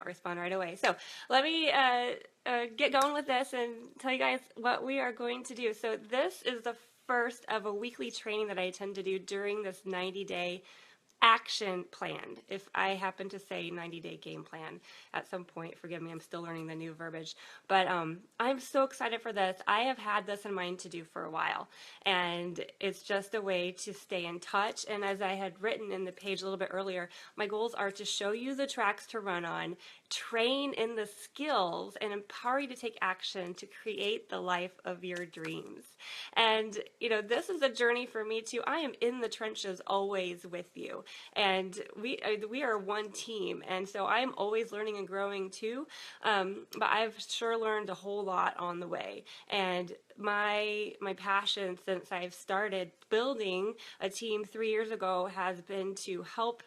respond right away. So let me get going with this and tell you guys what we are going to do. So this is the first of a weekly training that I tend to do during this 90-day action plan. If I happen to say 90-day game plan at some point, forgive me, I'm still learning the new verbiage. But I'm so excited for this. I have had this in mind to do for a while, and it's just a way to stay in touch. And as I had written in the page a little bit earlier, my goals are to show you the tracks to run on, train in the skills, and empower you to take action to create the life of your dreams. And, this is a journey for me too. I am in the trenches always with you. And we are one team. And so I'm always learning and growing too. But I've sure learned a whole lot on the way. And my passion since I've started building a team 3 years ago has been to help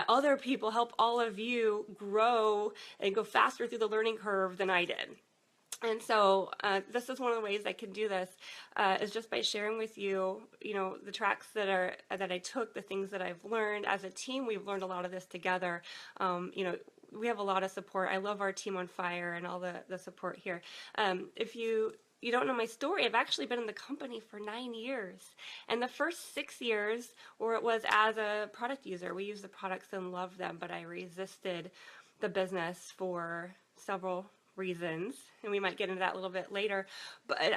other people, help all of you grow and go faster through the learning curve than I did. And so this is one of the ways I can do this is just by sharing with you, the tracks that I took, the things that I've learned as a team. We've learned a lot of this together. We have a lot of support. I love our team on fire and all the support here. If you don't know my story, I've actually been in the company for 9 years. And the first 6 years, or it was as a product user, we used the products and loved them, but I resisted the business for several reasons, and we might get into that a little bit later. But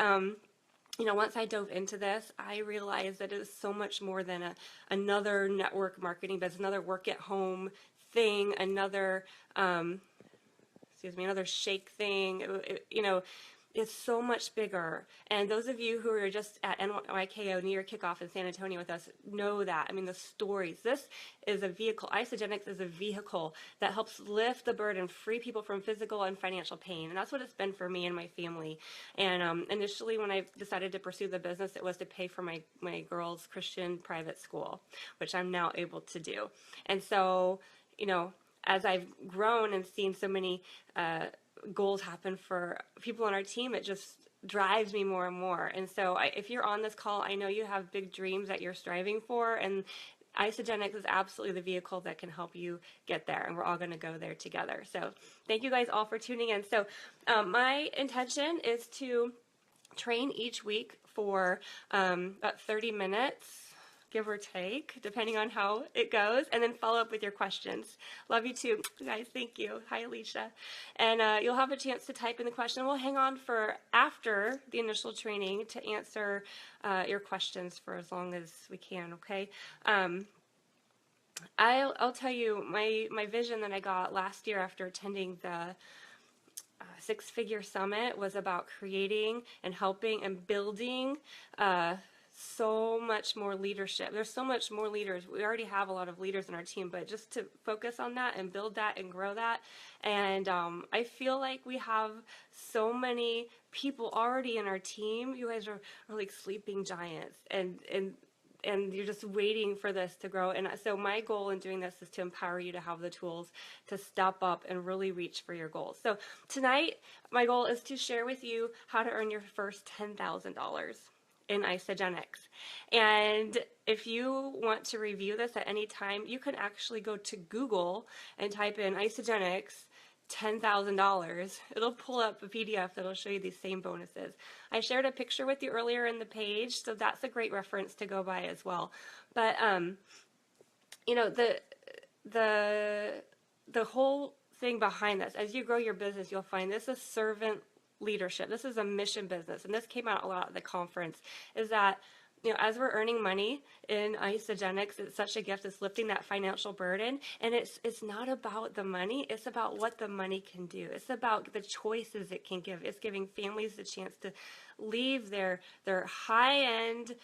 once I dove into this, I realized that it is so much more than another network marketing business, another work at home thing, another another shake thing. It's so much bigger. And those of you who are just at NYKO, New Year Kickoff in San Antonio with us, know that. I mean, the stories. This is a vehicle. Isagenix is a vehicle that helps lift the burden, free people from physical and financial pain. And that's what it's been for me and my family. And initially, when I decided to pursue the business, it was to pay for my girls' Christian private school, which I'm now able to do. And so, as I've grown and seen so many goals happen for people on our team, it just drives me more and more. And so if you're on this call, I know you have big dreams that you're striving for, and Isagenix is absolutely the vehicle that can help you get there, and we're all going to go there together. So thank you guys all for tuning in. So my intention is to train each week for about 30 minutes, give or take, depending on how it goes, and then follow up with your questions. Love you too, guys. Thank you. Hi, Alicia. And you'll have a chance to type in the question. We'll hang on for after the initial training to answer your questions for as long as we can, okay? I'll tell you, my vision that I got last year after attending the Six-Figure Summit was about creating and helping and building so much more leadership. There's so much more leaders. We already have a lot of leaders in our team, but just to focus on that and build that and grow that. And I feel like we have so many people already in our team. You guys are like sleeping giants, and you're just waiting for this to grow. And so my goal in doing this is to empower you to have the tools to step up and really reach for your goals. So tonight, my goal is to share with you how to earn your first $10,000 in Isagenix. And if you want to review this at any time, you can actually go to Google and type in Isagenix $10,000. It'll pull up a PDF that'll show you these same bonuses. I shared a picture with you earlier in the page, so that's a great reference to go by as well. But the whole thing behind this, as you grow your business, you'll find this is servant leadership. This is a mission business, and this came out a lot at the conference, is that as we're earning money in Isagenix, it's such a gift. It's lifting that financial burden, and it's not about the money. It's about what the money can do. It's about the choices it can give. It's giving families the chance to leave their high-end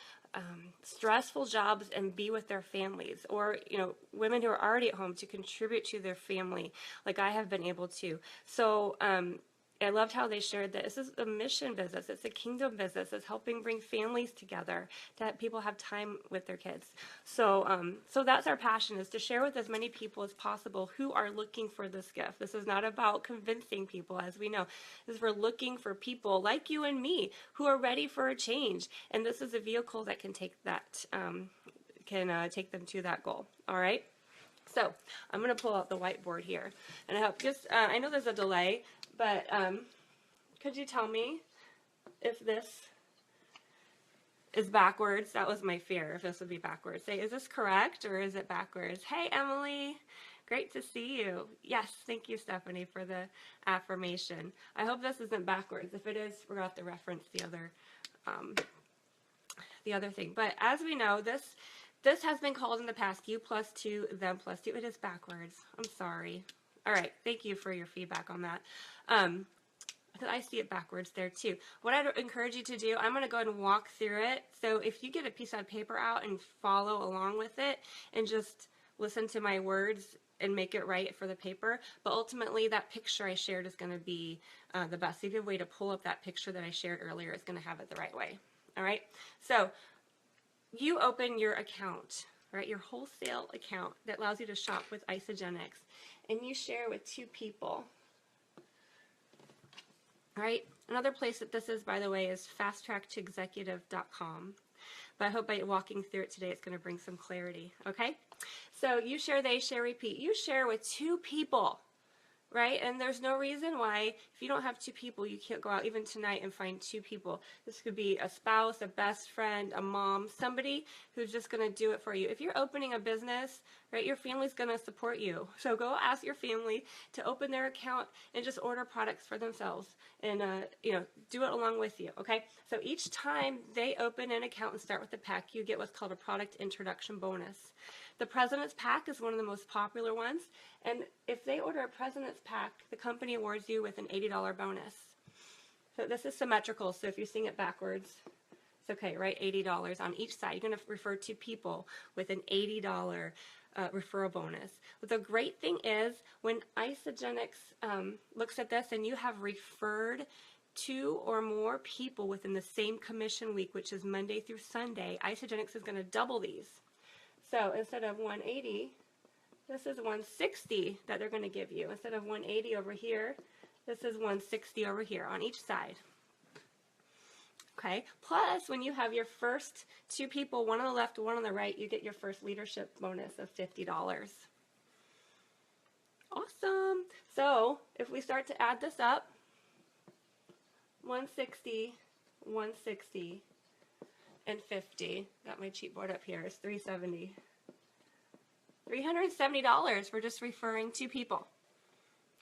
stressful jobs and be with their families, or women who are already at home to contribute to their family like I have been able to. So I loved how they shared that this is a mission business. It's a kingdom business. It's helping bring families together, that people have time with their kids. So that's our passion, is to share with as many people as possible who are looking for this gift. This is not about convincing people, as we know. This is we're looking for people like you and me who are ready for a change. And this is a vehicle that can take that, take them to that goal. All right. So I'm going to pull out the whiteboard here, and I hope just, I know there's a delay, but could you tell me if this is backwards? That was my fear, if this would be backwards. Say, is this correct or is it backwards? Hey, Emily, great to see you. Yes, thank you, Stephanie, for the affirmation. I hope this isn't backwards. If it is, we're going to have to reference the other thing. But as we know, this has been called in the past you plus 2, them plus 2. It is backwards. I'm sorry. All right, thank you for your feedback on that. I see it backwards there too. What I'd encourage you to do, I'm going to go ahead and walk through it. So if you get a piece of paper out and follow along with it and just listen to my words and make it right for the paper, but ultimately that picture I shared is going to be the best. If you have a way to pull up that picture that I shared earlier, it's going to have it the right way. All right, so you open your account, right, your wholesale account that allows you to shop with Isagenix, and you share with 2 people. Right? Another place that this is, by the way, is fasttracktoexecutive.com. But I hope by walking through it today, it's going to bring some clarity. Okay? So you share, they share, repeat. You share with 2 people, right? And there's no reason why, if you don't have 2 people, you can't go out even tonight and find 2 people. This could be a spouse, a best friend, a mom, somebody who's just going to do it for you. If you're opening a business, right, your family's going to support you. So go ask your family to open their account and just order products for themselves and, do it along with you, okay? So each time they open an account and start with the pack, you get what's called a product introduction bonus. The President's Pack is one of the most popular ones, and if they order a President's Pack, the company awards you with an $80 bonus. So this is symmetrical, so if you're seeing it backwards, it's okay, right? $80 on each side. You're going to refer to people with an $80 referral bonus. But the great thing is, when Isagenix looks at this and you have referred 2 or more people within the same commission week, which is Monday through Sunday, Isagenix is going to double these. So instead of 180, this is 160 that they're going to give you. Instead of 180 over here, this is 160 over here on each side. Okay, plus when you have your first 2 people, one on the left, one on the right, you get your first leadership bonus of $50. Awesome. So if we start to add this up, 160, 160, and 50. Got my cheat board up here. It's $370. $370 for just referring 2 people.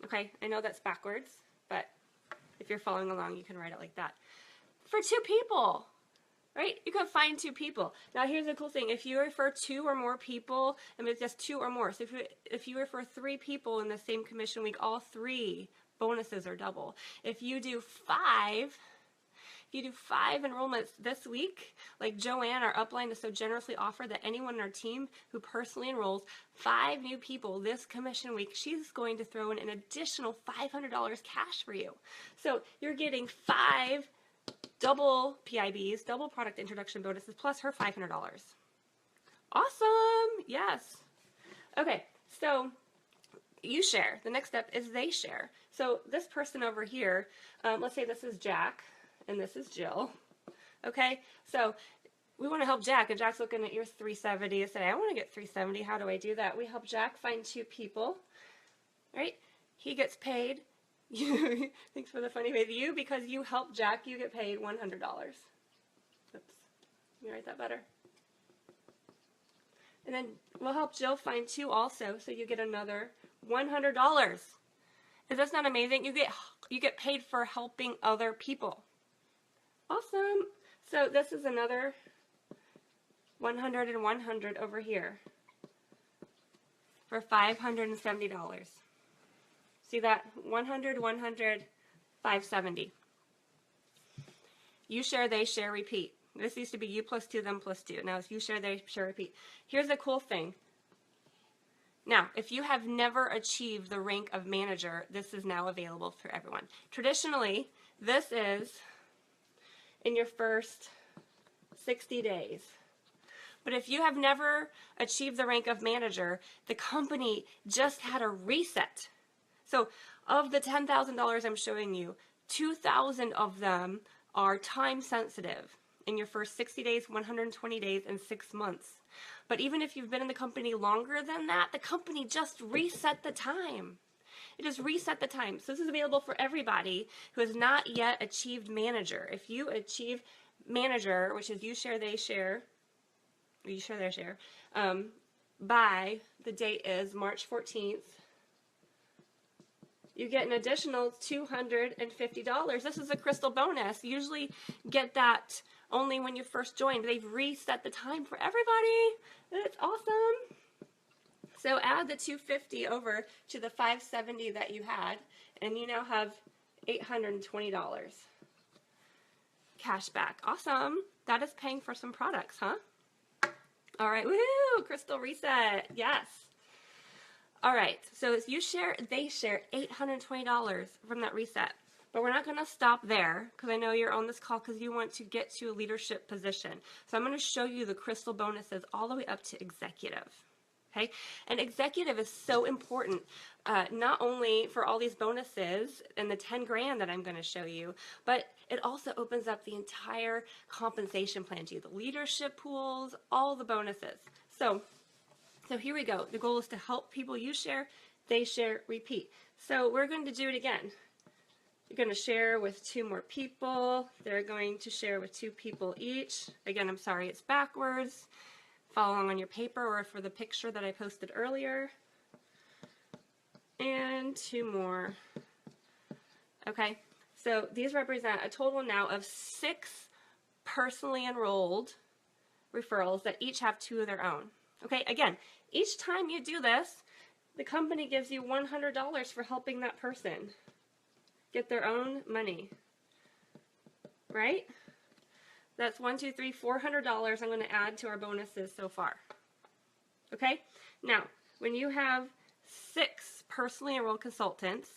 Okay, I know that's backwards, but if you're following along, you can write it like that. For 2 people, right? You can find 2 people. Now here's the cool thing. If you refer 2 or more people, I mean, it's just 2 or more. So if you refer 3 people in the same commission week, all 3 bonuses are double. If you do 5 enrollments this week, like Joanne, our upline, is so generously offered that anyone in our team who personally enrolls 5 new people this commission week, she's going to throw in an additional $500 cash for you. So you're getting 5 double PIBs, double product introduction bonuses, plus her $500. Awesome! Yes. Okay, so you share. The next step is they share. So this person over here, let's say this is Jack, and this is Jill. Okay, so we want to help Jack, and Jack's looking at your 370 and say, I want to get 370. How do I do that? We help Jack find 2 people, right? He gets paid. Thanks for the funny face. You, because you help Jack, you get paid $100. Oops. Let me write that better. And then we'll help Jill find 2 also, so you get another $100. Is this not amazing? You get paid for helping other people. Awesome. So this is another 100 and 100 over here for $570. See that? 100, 100, 570. You share, they share, repeat. This used to be you plus 2, them plus 2. Now it's you share, they share, repeat. Here's the cool thing. Now, if you have never achieved the rank of manager, this is now available for everyone. Traditionally, this is in your first 60 days. But if you have never achieved the rank of manager, the company just had a reset. So of the $10,000 I'm showing you, 2,000 of them are time sensitive in your first 60 days, 120 days, and 6 months. But even if you've been in the company longer than that, the company just reset the time. It just reset the time. So this is available for everybody who has not yet achieved manager. If you achieve manager, which is you share, they share, or you share, their share, by the date is March 14th, you get an additional $250. This is a crystal bonus. You usually get that only when you first joined. They've reset the time for everybody. It's awesome. So add the $250 over to the $570 that you had, and you now have $820 cash back. Awesome. That is paying for some products, huh? All right. Woo! Crystal reset. Yes. All right. So as you share, they share $820 from that reset. But we're not going to stop there because I know you're on this call because you want to get to a leadership position. So I'm going to show you the crystal bonuses all the way up to executive. Okay? And executive is so important, not only for all these bonuses and the 10 grand that I'm going to show you, but it also opens up the entire compensation plan to you, the leadership pools, all the bonuses. So here we go. The goal is to help people you share, they share, repeat. So we're going to do it again. You're going to share with 2 more people. They're going to share with 2 people each. Again, I'm sorry, it's backwards. Follow along on your paper or for the picture that I posted earlier. And 2 more. Okay, so these represent a total now of 6 personally enrolled referrals that each have 2 of their own. Okay, again, each time you do this, the company gives you $100 for helping that person get their own money, right? That's $400 I'm going to add to our bonuses so far. Okay? Now, when you have 6 personally enrolled consultants,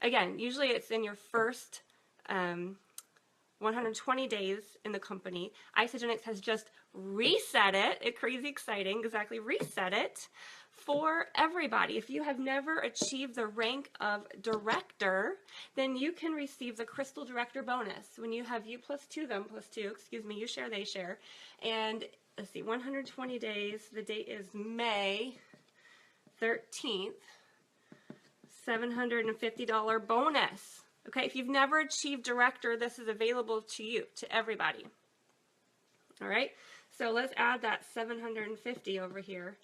again, usually it's in your first 120 days in the company. Isagenix has just reset it. It's crazy exciting, exactly reset it for everybody. If you have never achieved the rank of director, then you can receive the Crystal Director bonus. When you have you plus 2, them plus 2, excuse me, you share, they share. And let's see, 120 days, the date is May 13th, $750 bonus. Okay, if you've never achieved director, this is available to you, to everybody. All right, so let's add that 750 over here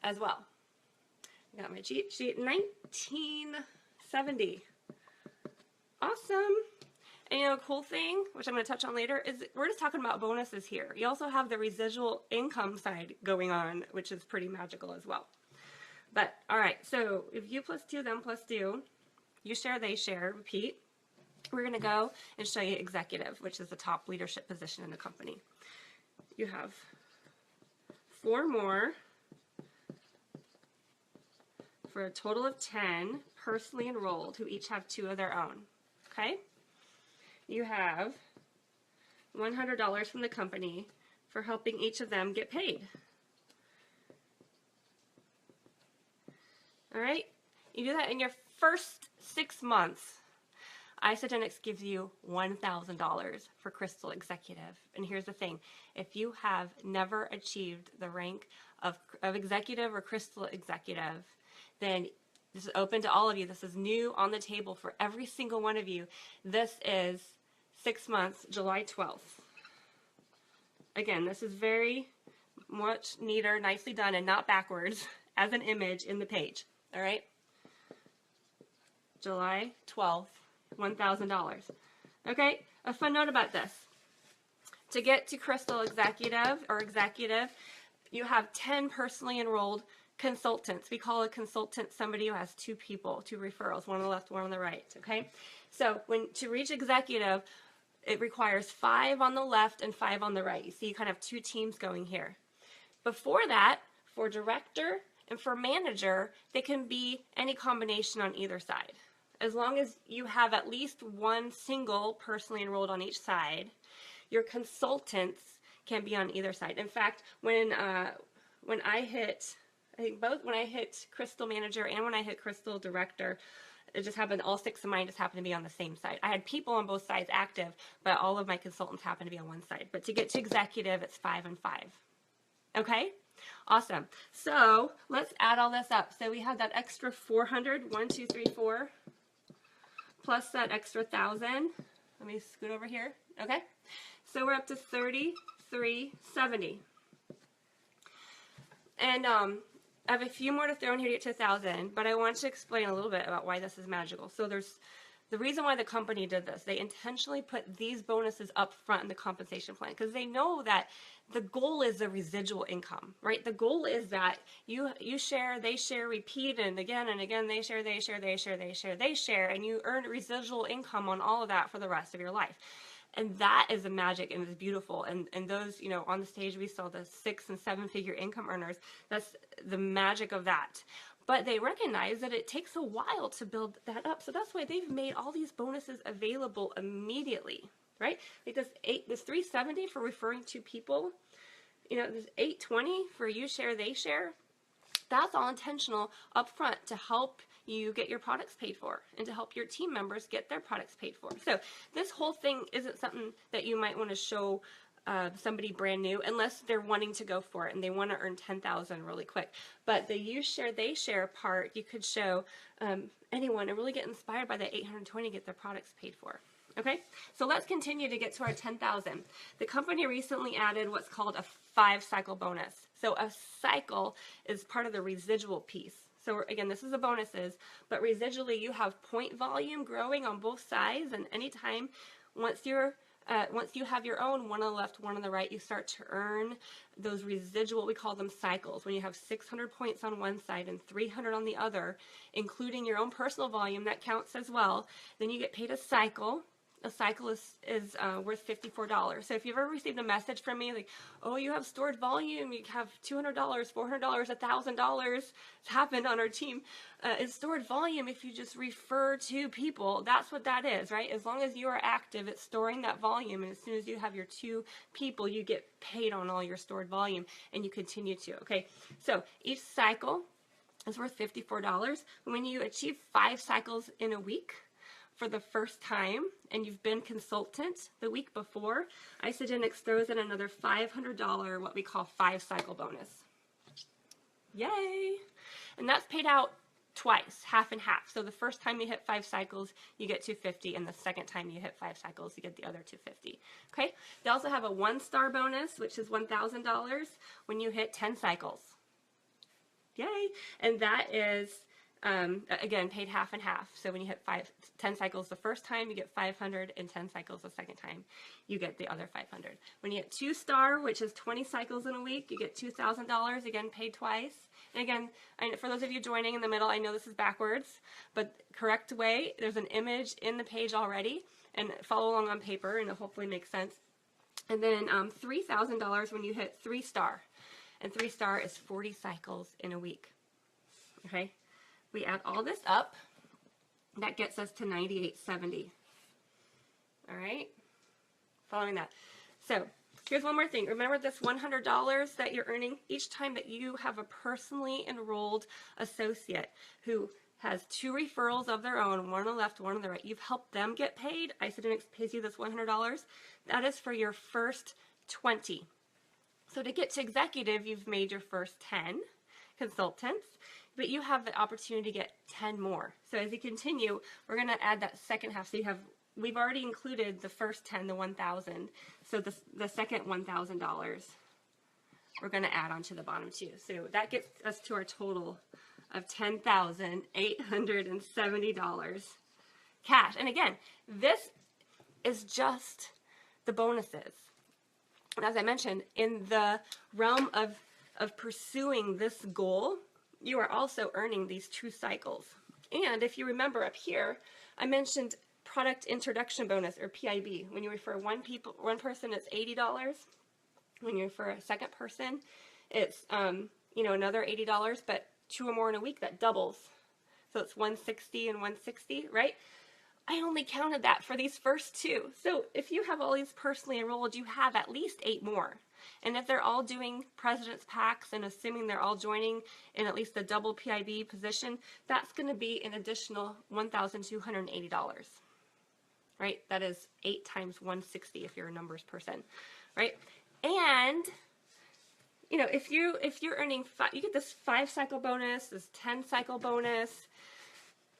as well. Got my cheat sheet, 1970. Awesome. And you know, a cool thing, which I'm going to touch on later, is we're just talking about bonuses here. You also have the residual income side going on, which is pretty magical as well. But, all right, so if you plus 2, them plus 2, you share, they share, repeat. We're going to go and show you executive, which is the top leadership position in the company. You have 4 more for a total of 10 personally enrolled who each have 2 of their own. Okay? You have $100 from the company for helping each of them get paid. All right? You do that in your first 6 months. Isagenix gives you $1,000 for Crystal Executive. And here's the thing. If you have never achieved the rank of Executive or Crystal Executive, then this is open to all of you. This is new on the table for every single one of you. This is 6 months, July 12th. Again, this is very much neater, nicely done, and not backwards as an image in the page. All right? July 12th, $1,000. Okay? A fun note about this. To get to Crystal Executive or Executive, you have 10 personally enrolled consultants. We call a consultant somebody who has 2 people, 2 referrals, one on the left, one on the right, okay? So to reach executive, it requires 5 on the left and 5 on the right. You see you kind of have 2 teams going here. Before that, for director and for manager, they can be any combination on either side. As long as you have at least 1 single personally enrolled on each side, your consultants can be on either side. In fact, when I hit, I think both when I hit Crystal Manager and when I hit Crystal Director, it just happened, all 6 of mine just happened to be on the same side. I had people on both sides active, but all of my consultants happened to be on one side. But to get to executive, it's 5 and 5. Okay, awesome. So let's add all this up. So we have that extra 400, 1, 2, 3, 4, plus that extra 1,000. Let me scoot over here. Okay, so we're up to 3370. And I have a few more to throw in here to get to 1,000, but I want to explain a little bit about why this is magical. So there's the reason why the company did this. They intentionally put these bonuses up front in the compensation plan because they know that the goal is the residual income, right? The goal is that you share, they share, repeat, and again, they share, they share, they share, they share, they share, and you earn residual income on all of that for the rest of your life. And that is the magic and it's beautiful. And those, on the stage we saw the 6 and 7 figure income earners. That's the magic of that. But they recognize that it takes a while to build that up. So that's why they've made all these bonuses available immediately, right? Like this 370 for referring to people, this 820 for you share, they share. That's all intentional up front to help you get your products paid for and to help your team members get their products paid for. So this whole thing isn't something that you might want to show somebody brand new unless they're wanting to go for it and they want to earn 10,000 really quick. But the you share, they share part, you could show anyone and really get inspired by the 820 to get their products paid for. Okay, so let's continue to get to our 10,000. The company recently added what's called a 5-cycle bonus. So a cycle is part of the residual piece. So again, this is the bonuses, but residually you have point volume growing on both sides, and anytime once you have your own, one on the left, one on the right, you start to earn those residual, we call them cycles. When you have 600 points on one side and 300 on the other, including your own personal volume, that counts as well, then you get paid a cycle. A cycle is worth $54. So if you've ever received a message from me like, oh, you have stored volume, you have $200, $400, $1,000, it's happened on our team. It's stored volume if you just refer to people. That's what that is, right? As long as you are active, it's storing that volume. And as soon as you have your 2 people, you get paid on all your stored volume and you continue to, okay? So each cycle is worth $54. When you achieve 5 cycles in a week, for the first time and you've been consultant the week before, Isagenix throws in another $500 what we call 5-cycle bonus. Yay! And that's paid out twice, half and half. So the first time you hit 5 cycles, you get $250, and the second time you hit 5 cycles, you get the other $250. Okay? They also have a 1-star bonus, which is $1,000 when you hit 10 cycles. Yay! And that is again, paid half and half. So when you hit 10 cycles the first time, you get 500, and 10 cycles the second time, you get the other 500. When you hit 2-star, which is 20 cycles in a week, you get $2,000, again, paid twice. And again, for those of you joining in the middle, I know this is backwards, but correct way, there's an image in the page already, and follow along on paper, and it'll hopefully make sense. And then $3,000 when you hit 3-star, and 3-star is 40 cycles in a week. Okay? We add all this up, that gets us to $98.70. All right, following that. So here's one more thing. Remember this $100 that you're earning each time that you have a personally enrolled associate who has 2 referrals of their own, one on the left, one on the right. You've helped them get paid. Isagenix pays you this $100. That is for your first 20. So to get to executive, you've made your first 10 consultants, but you have the opportunity to get 10 more. So as you continue, we're going to add that second half. So we've already included the first 10, the 1,000. So the second $1,000, we're going to add onto the bottom too. So that gets us to our total of $10,870 cash. And again, this is just the bonuses. And as I mentioned, in the realm of pursuing this goal, you are also earning these 2 cycles. And if you remember up here, I mentioned product introduction bonus, or PIB. When you refer one person, it's $80. When you refer a second person, it's another $80. But 2 or more in a week, that doubles. So it's $160 and $160, right? I only counted that for these first 2. So if you have all these personally enrolled, you have at least 8 more. And if they're all doing President's Packs and assuming they're all joining in at least a double PIB position, that's going to be an additional $1,280, right? That is 8 times 160 if you're a numbers person, right? And you know, if you're earning you get this 5-cycle bonus, this 10-cycle bonus.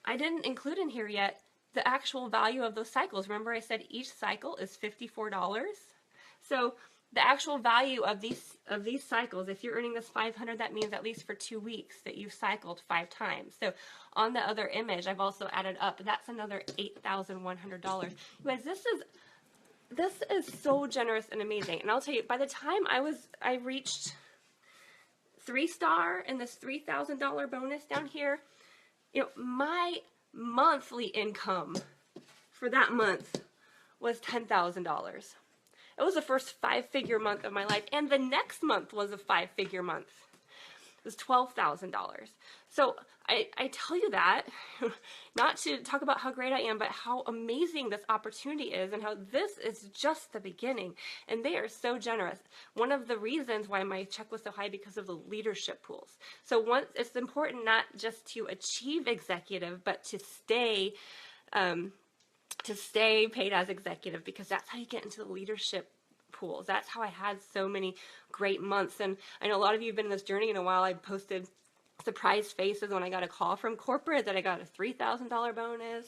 I didn't include in here yet the actual value of those cycles. Remember I said each cycle is $54. So the actual value of these cycles, if you're earning this 500, that means at least for 2 weeks that you've cycled 5 times. So on the other image, I've also added up. That's another $8,100. Guys, this is so generous and amazing. And I'll tell you, by the time I reached 3-star and this $3,000 bonus down here, you know, my monthly income for that month was $10,000. It was the first 5-figure month of my life, and the next month was a 5-figure month. It was $12,000. So I tell you that, not to talk about how great I am, but how amazing this opportunity is and how this is just the beginning. And they are so generous. One of the reasons why my check was so high because of the leadership pools. So it's important not just to achieve executive, but to stay paid as executive, because that's how you get into the leadership pools. That's how I had so many great months. And I know a lot of you have been in this journey in a while. I posted surprised faces when I got a call from corporate that I got a $3,000 bonus,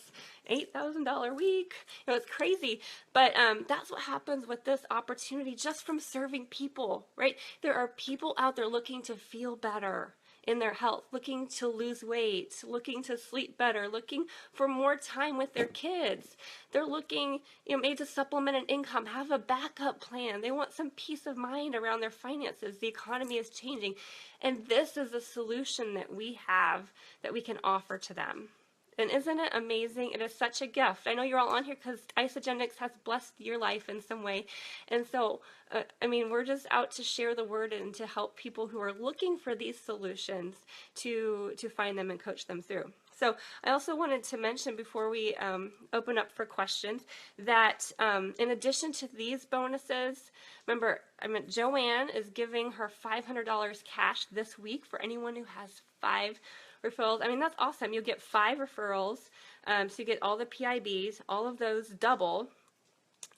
$8,000 week. You know, it's crazy. But that's what happens with this opportunity just from serving people, right? There are people out there looking to feel better in their health, looking to lose weight, looking to sleep better, looking for more time with their kids. They're looking, you know, maybe to supplement an income, have a backup plan. They want some peace of mind around their finances. The economy is changing. And this is a solution that we have that we can offer to them. And isn't it amazing? It is such a gift. I know you're all on here because Isagenix has blessed your life in some way. And so, I mean, we're just out to share the word and to help people who are looking for these solutions to find them and coach them through. So I also wanted to mention before we open up for questions that in addition to these bonuses, remember, Joanne is giving her $500 cash this week for anyone who has 5 referrals. I mean, that's awesome. You'll get 5 referrals. So you get all the PIBs, all of those double,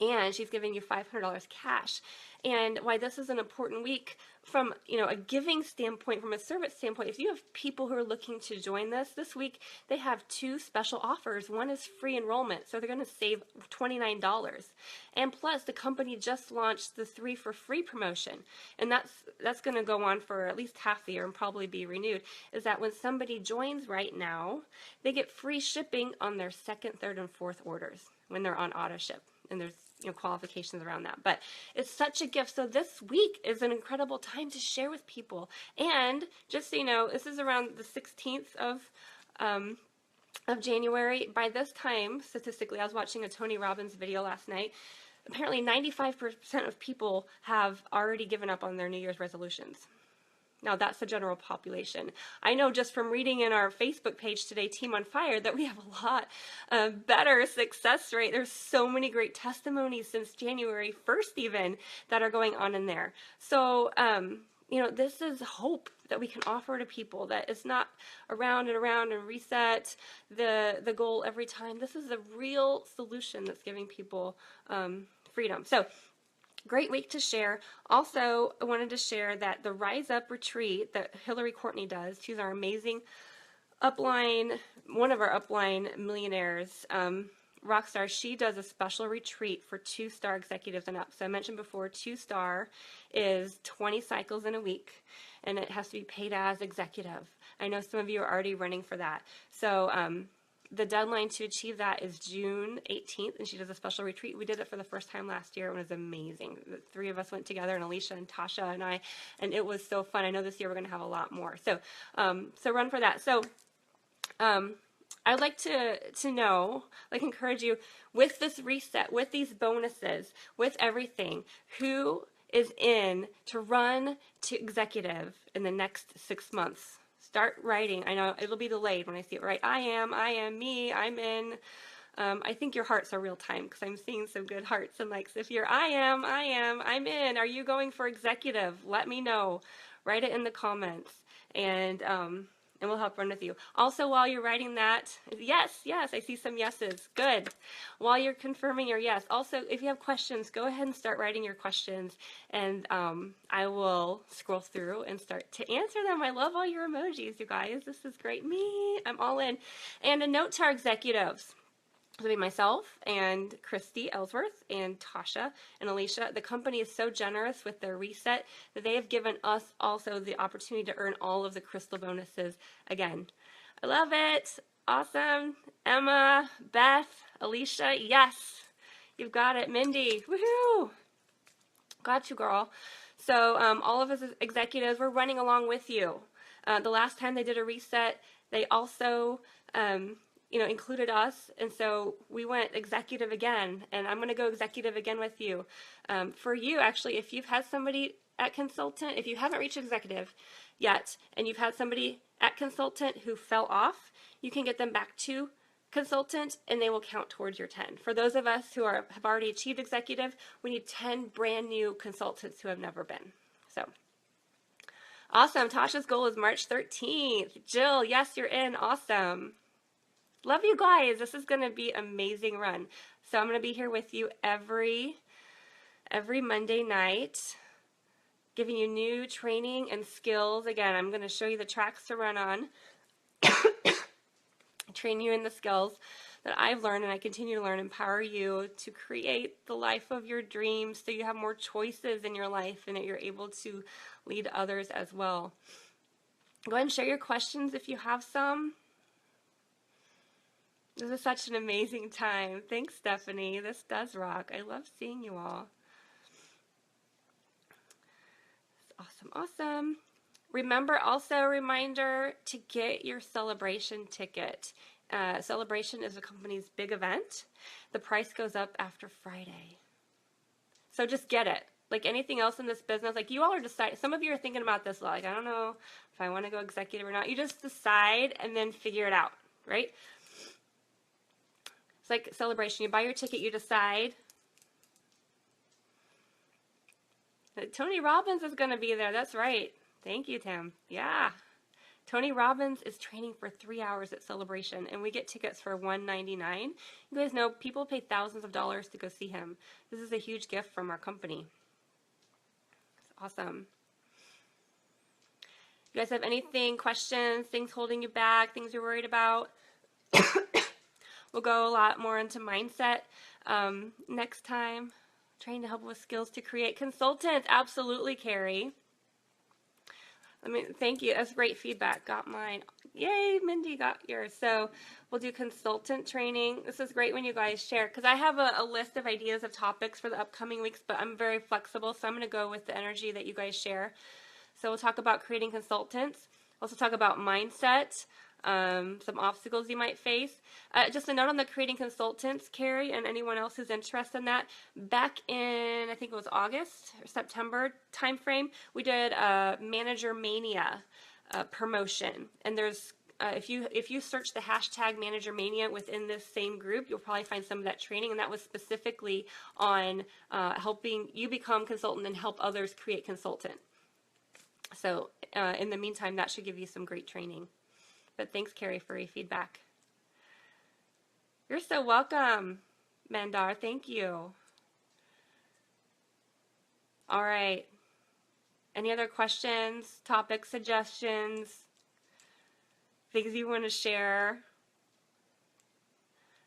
and she's giving you $500 cash. And why this is an important week from, you know, a giving standpoint, from a service standpoint, if you have people who are looking to join this week, they have 2 special offers. One is free enrollment, so they're going to save $29. And plus, the company just launched the 3 for free promotion, and that's going to go on for at least half the year and probably be renewed, is that when somebody joins right now, they get free shipping on their 2nd, 3rd, and 4th orders when they're on auto ship. And there's, you know, qualifications around that, but it's such a gift. So this week is an incredible time to share with people. And just so you know, this is around the 16th of January. By this time, statistically, I was watching a Tony Robbins video last night. Apparently 95% of people have already given up on their New Year's resolutions. Now, that's the general population. I know just from reading in our Facebook page today, Team on Fire, that we have a lot better success rate. There's so many great testimonies since January 1st even that are going on in there. So, you know, this is hope that we can offer to people, that it's not around and reset the goal every time. This is a real solution that's giving people freedom. So, great week to share. Also, I wanted to share that the Rise Up retreat that Hillary Courtney does, she's our amazing upline, one of our upline millionaires, rock star. She does a special retreat for 2-star executives and up. So I mentioned before, 2-star is 20 cycles in a week, and it has to be paid as executive. I know some of you are already running for that. So, the deadline to achieve that is June 18th, and she does a special retreat. We did it for the first time last year. It was amazing. The 3 of us went together, and Alicia and Tasha and I, and it was so fun. I know this year we're going to have a lot more. So, so run for that. So, I'd like to know, like, encourage you with this reset, with these bonuses, with everything, who is in to run to executive in the next 6 months. Start writing. I know it'll be delayed when I see it, right? I am, me, I'm in. I think your hearts are real time because I'm seeing some good hearts and likes. If you're I am, I'm in. Are you going for executive? Let me know. Write it in the comments. And and we'll help run with you. Also, while you're writing that, yes, I see some yeses. Good. While you're confirming your yes, also, if you have questions, go ahead and start writing your questions, and I will scroll through and start to answer them. I love all your emojis, you guys. This is great. I'm all in. And a note to our executives. It'll be myself and Christy Ellsworth and Tasha and Alicia. The company is so generous with their reset that they have given us also the opportunity to earn all of the crystal bonuses again. I love it. Awesome. Emma, Beth, Alicia, yes. You've got it. Mindy, woohoo. Got you, girl. So all of us as executives, we're running along with you. The last time they did a reset, they also included us, and so we went executive again, and I'm going to go executive again with you. For you, actually, if you've had somebody at consultant, if you haven't reached executive yet, and you've had somebody at consultant who fell off, you can get them back to consultant, and they will count towards your 10. For those of us who have already achieved executive, we need 10 brand new consultants who have never been. So awesome. Tasha's goal is March 13th. Jill, yes, you're in. Awesome. Love you guys. This is going to be an amazing run. So I'm going to be here with you every Monday night, giving you new training and skills. Again, I'm going to show you the tracks to run on, train you in the skills that I've learned and I continue to learn, empower you to create the life of your dreams so you have more choices in your life and that you're able to lead others as well. Go ahead and share your questions if you have some. This is such an amazing time. Thanks, Stephanie. This does rock. I love seeing you all. Awesome, awesome. Remember, also a reminder to get your celebration ticket. Celebration is the company's big event. The price goes up after Friday. So just get it. Like anything else in this business, like you all are deciding, some of you are thinking about this, like, I don't know if I want to go executive or not. You just decide and then figure it out, right? It's like celebration. You buy your ticket, you decide. Tony Robbins is going to be there. That's right. Thank you, Tim. Yeah. Tony Robbins is training for 3 hours at Celebration, and we get tickets for $199. You guys know people pay thousands of dollars to go see him. This is a huge gift from our company. It's awesome. You guys have anything, questions, things holding you back, things you're worried about? We'll go a lot more into mindset next time. Trying to help with skills to create consultants. Absolutely, Carrie. I mean, thank you. That's great feedback. Got mine. Yay, Mindy got yours. So we'll do consultant training. This is great when you guys share, because I have a list of ideas of topics for the upcoming weeks, but I'm very flexible, so I'm going to go with the energy that you guys share. So we'll talk about creating consultants. Also talk about mindset, some obstacles you might face. Just a note on the creating consultants, Carrie, and anyone else who's interested in that. Back in, I think it was August or September timeframe, we did a Manager Mania promotion. And there's, if you search the hashtag Manager Mania within this same group, you'll probably find some of that training. And that was specifically on helping you become consultant and help others create consultant. So in the meantime, that should give you some great training. But thanks, Carrie, for your feedback. You're so welcome, Mandar. Thank you. All right. Any other questions, topics, suggestions, things you want to share?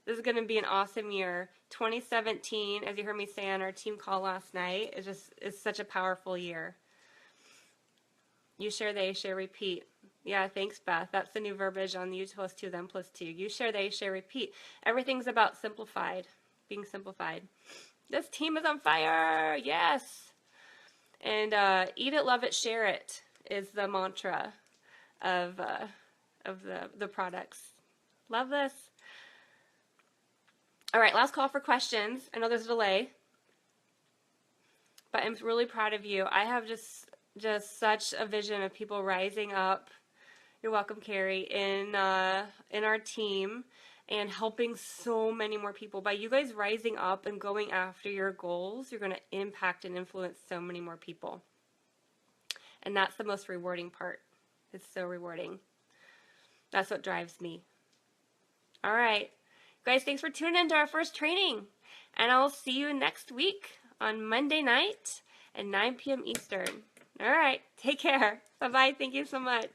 This is going to be an awesome year. 2017, as you heard me say on our team call last night, is such a powerful year. You share, they share, repeat. Yeah, thanks, Beth. That's the new verbiage on the U plus 2, then plus 2. You share, they share, repeat. Everything's about simplified, being simplified. This team is on fire. Yes. And eat it, love it, share it is the mantra of the products. Love this. All right, last call for questions. I know there's a delay, but I'm really proud of you. I have just such a vision of people rising up. You're welcome, Carrie, in our team and helping so many more people. By you guys rising up and going after your goals, you're going to impact and influence so many more people. And that's the most rewarding part. It's so rewarding. That's what drives me. All right. Guys, thanks for tuning in to our first training. And I'll see you next week on Monday night at 9 p.m. Eastern. All right. Take care. Bye-bye. Thank you so much.